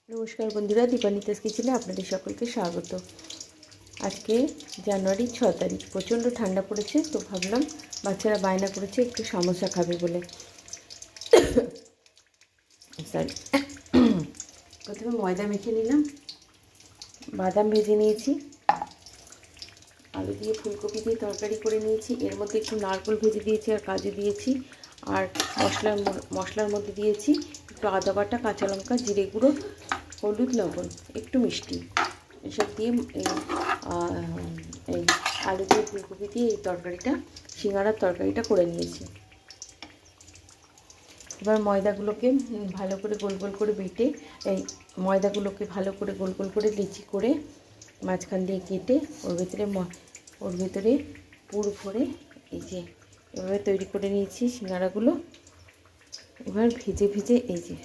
নমস্কার বন্ধুরা, দীপানিতাস কিচেনে আপনাদের সকলকে স্বাগত। আজকে জানুয়ারির 6 তারিখ, প্রচণ্ড ঠান্ডা পড়েছে, তো ভাবলাম বাচ্চারা বায়না করেছে একটু সমোসা খাবে বলে। সরি, প্রথমে ময়দা মেখে নিলাম, বাদাম ভেজে নিয়েছি, আলু দিয়ে ফুলকপি দিয়ে তরকারি করে নিয়েছি, এর মধ্যে একটু নারকেল ভেজে দিয়েছি আর কাজু দিয়েছি, আর মশলার মধ্যে দিয়েছি একটু আদা বাটা, কাঁচা লঙ্কা, জিরে গুঁড়ো, হলুদ, লবণ, একটু মিষ্টি, এসব দিয়ে এই আলু দিয়ে ফুলকপি দিয়ে এই তরকারিটা, সিঙ্গাড়ার তরকারিটা করে নিয়েছি। এবার ময়দাগুলোকে ভালো করে গোল গোল করে বেটে, এই ময়দাগুলোকে ভালো করে গোল গোল করে লিচি করে মাঝখান দিয়ে কেটে ওর ভেতরে পুর ভরে এই যে এভাবে তৈরি করে নিয়েছি সিঙ্গাড়াগুলো। এবার ভেজে ভেজে এই যে